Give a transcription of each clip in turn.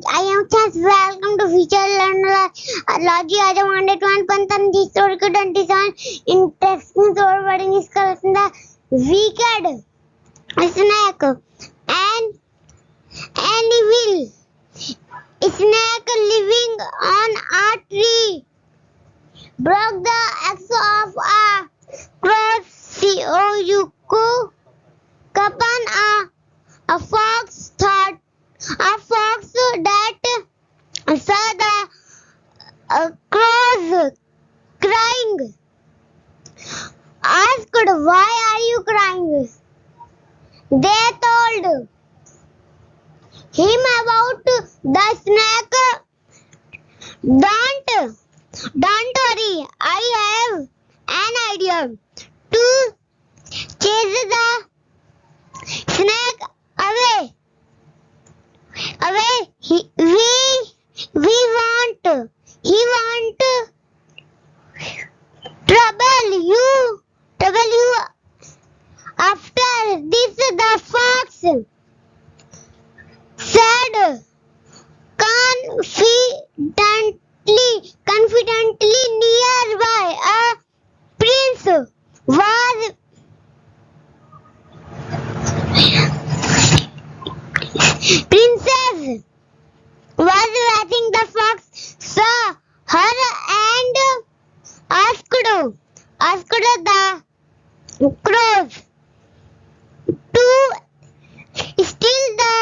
I am Chas. Welcome to Future Learner Logi. आज हम 101 historical 27 interesting story wording is in the wicked snake and evil snake living on a tree broke the axe of a cross Coyuku upon a fox thought a fox that saw the crows crying asked, "Why are you crying?" They told him about the snake. Don't worry, I have an idea to chase the snake away. He want trouble you. After this, the fox said confidently nearby a prince was princess was waiting. The fox saw her and asked the crows to steal the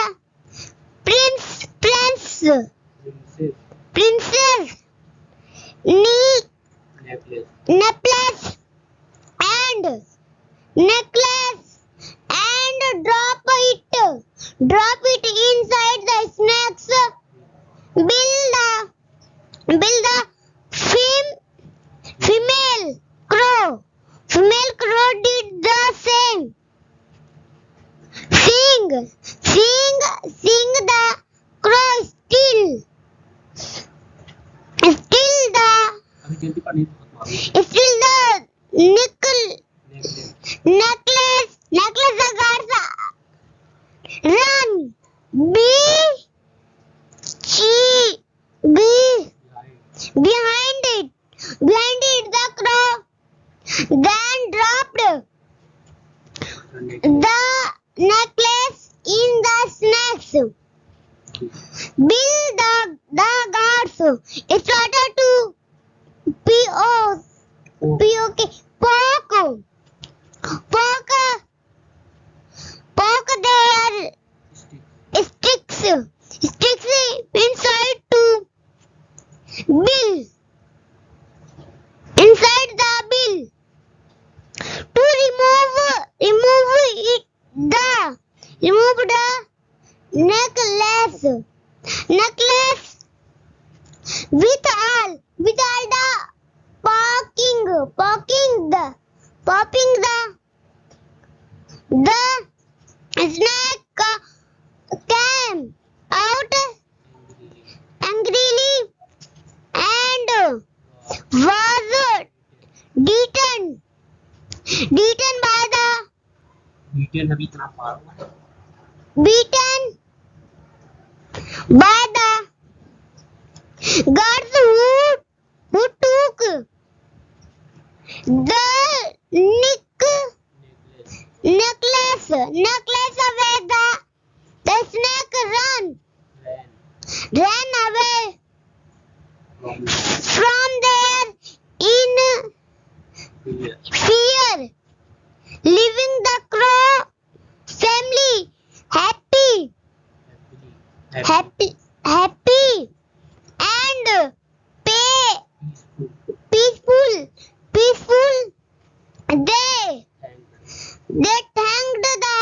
princess necklace and drop it inside the snake's bill. The female crow did the same. Seeing the crow steal the necklace run behind it. The crow then dropped the necklace in the snake's bill. The guards started to poke their sticks inside the bill to remove the necklace with all the popping the snake came out angrily and was beaten by the guards who took the necklace away. The snake ran away from there in fear, leaving the crow family happy and peaceful. They thanked the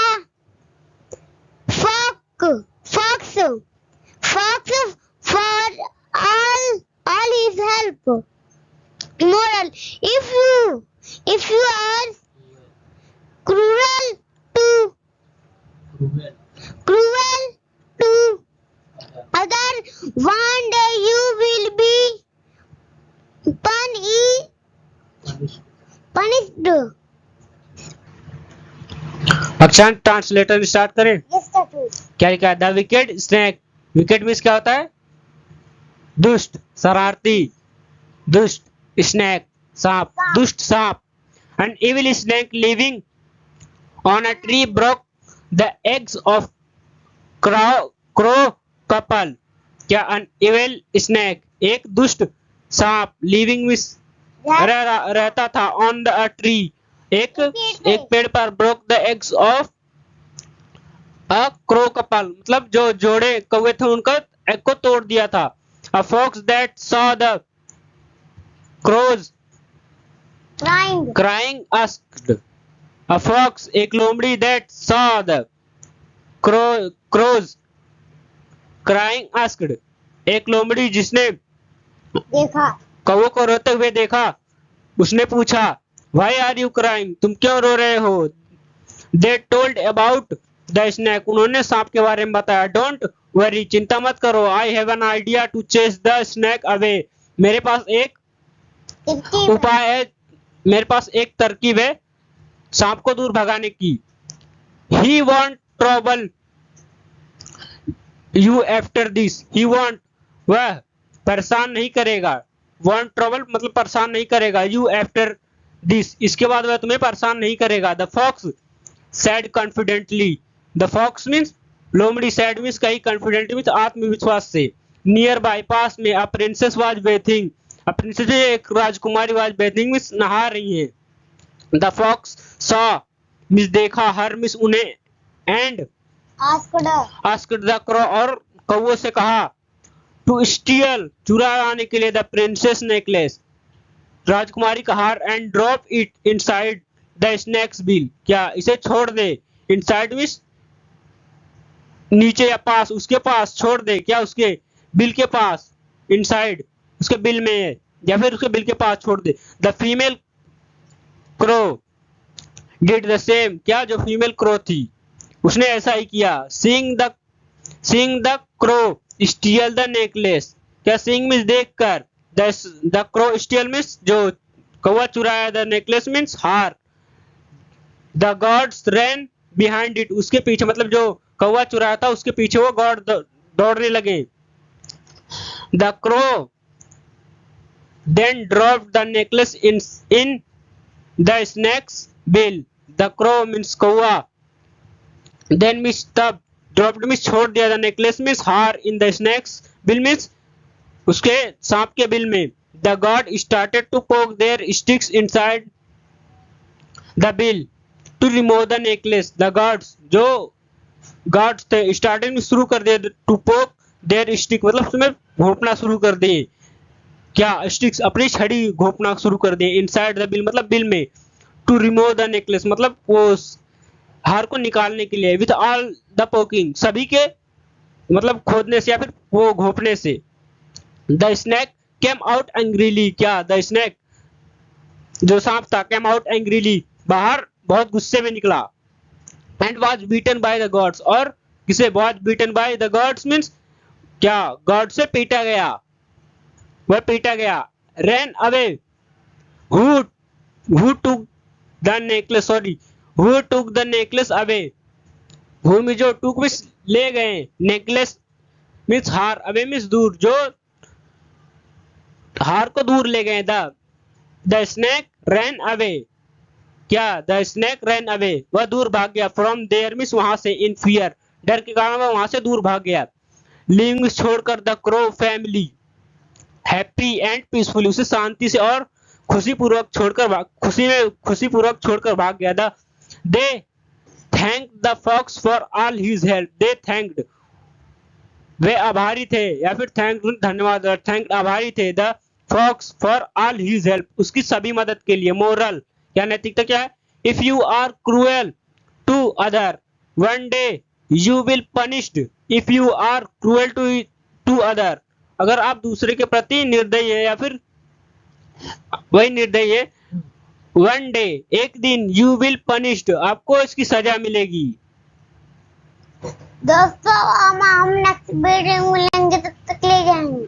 fox for all his help. Moral: if you are cruel to others, one day you will be punished. अक्षांश translator start करें. Yes, Tatu. क्या लिखा है? The wicked snake wicket means क्या होता है? दुष्ट, शरारती, दुष्ट, स्नेक, सांप, दुष्ट सांप। An evil snake living on a tree broke the eggs of crow couple. क्या अन इविल स्नेक, एक दुष्ट सांप, लिविंग मीन्स रहता था, ऑन द ट्री, एक पेड़ पर, broke the eggs of a crow couple, मतलब जो जोड़े कौवे थे उनका एग को तोड़ दिया था। A fox that saw the crows crying asked. A fox, एक लोमड़ी, that saw the crows crying asked, एक लोमड़ी जिसने देखा कौवे को रोते हुए देखा, उसने पूछा, व्हाई आर यू क्राइंग, तुम क्यों रो रहे हो? They told about the snake, उन्होंने सांप के बारे में बताया। डोंट वरी, चिंता मत करो, I have an idea to chase the snake away, मेरे पास एक उपाय है, मेरे पास एक तरकीब है सांप को दूर भगाने की। He won't trouble you after this, he won't, वह परेशान नहीं करेगा, वॉन्ट ट्रबल मतलब परेशान नहीं करेगा, यू आफ्टर दिस, इसके बाद वह तुम्हें परेशान नहीं करेगा। The fox said confidently, the fox means लोमड़ी, सैड मीन्स कही, कॉन्फिडेंटली मीन्स आत्मविश्वास से। नियर बाय, पास में, a princess was bathing, a princess एक राजकुमारी, वाज बेथिंग मीन्स नहा रही है। द फॉक्स सॉ मीन्स देखा, हर मीन्स उन्हें, एंड आस्क्ड द क्रो और कौवे से कहा, टू स्टील चुरा लाने के लिए, द प्रिंसेस नेकलेस, राजकुमारी का हार, and drop it inside the snake's bill, क्या इसे छोड़ दे, इनसाइड मीन्स नीचे या पास, उसके पास छोड़ दे, क्या उसके बिल के पास, इनसाइड उसके बिल में, या फिर उसके बिल के पास छोड़ दे। The female crow did the same, क्या जो फीमेल क्रो थी उसने ऐसा ही किया। Seeing the crow steal the necklace, क्या सीइंग मीन्स देखकर, द क्रो स्टील मीन्स जो कौवा चुराया, द नेकलेस मीन्स हार। The guards ran behind it, उसके पीछे, मतलब जो कौवा चुराया था उसके पीछे वो गॉड दौड़ने लगे। The crow then drop the necklace in the snake's bill, the crow means कौवा, देन मीन्स तब, ड्रॉप्ड मीन्स छोड़ दिया, द नेकलेस मीन्स हार, in the snake's bill means उसके सांप के बिल में। The guard started to poke their sticks inside the bill to remove the necklace, the guards, जो गॉड्स थे, स्टार्टिंग में शुरू कर दिए, टू पोक देयर स्टिक मतलब तुम्हें घोंपना शुरू कर दिए, क्या स्टिक्स अपनी छड़ी घोंपना शुरू कर दिए, इनसाइड द बिल मतलब बिल में, टू रिमूव द नेकलेस मतलब वो हार को निकालने के लिए, विथ ऑल द पोकिंग, सभी के मतलब खोदने से या फिर वो घोंपने से। The snake came out angrily, क्या द स्नेक जो सांप था, केम आउट एंग्रीली बाहर बहुत गुस्से में निकला। And was beaten by the gods, और किसे, was beaten by the gods means क्या गॉड से पीटा गया, वह पीटा गया। Ran away who took the necklace, sorry who took the necklace away, who में जो टुक मीन्स ले गए, नेकलेस मीन्स हार, अवे मीन्स दूर, जो हार को दूर ले गए। द स्नेक रैन अवे, क्या द स्नेक रैन अवे, वह दूर भाग गया, फ्रॉम देयर मीन्स वहां से, इन फियर डर के कारण वह वहां से दूर भाग गया। लीविंग छोड़कर the crow family happy and peacefully, उसे शांति से और खुशी पूर्वक छोड़कर भाग गया। They thank the fox for all his help, they thanked वे आभारी थे, या फिर थैंक धन्यवाद, थैंक आभारी थे, the fox for all his help उसकी सभी मदद के लिए। मोरल क्या नैतिकता क्या है, if you are cruel to other one day you will punished, if you are cruel to other, अगर आप दूसरे के प्रति निर्दयी है या फिर वही निर्दयी है, वन डे एक दिन, यू विल पनिश्ड आपको इसकी सजा मिलेगी। दोस्तों हम नेक्स्ट वीडियो में मिलेंगे, तब तक ले जाएंगे।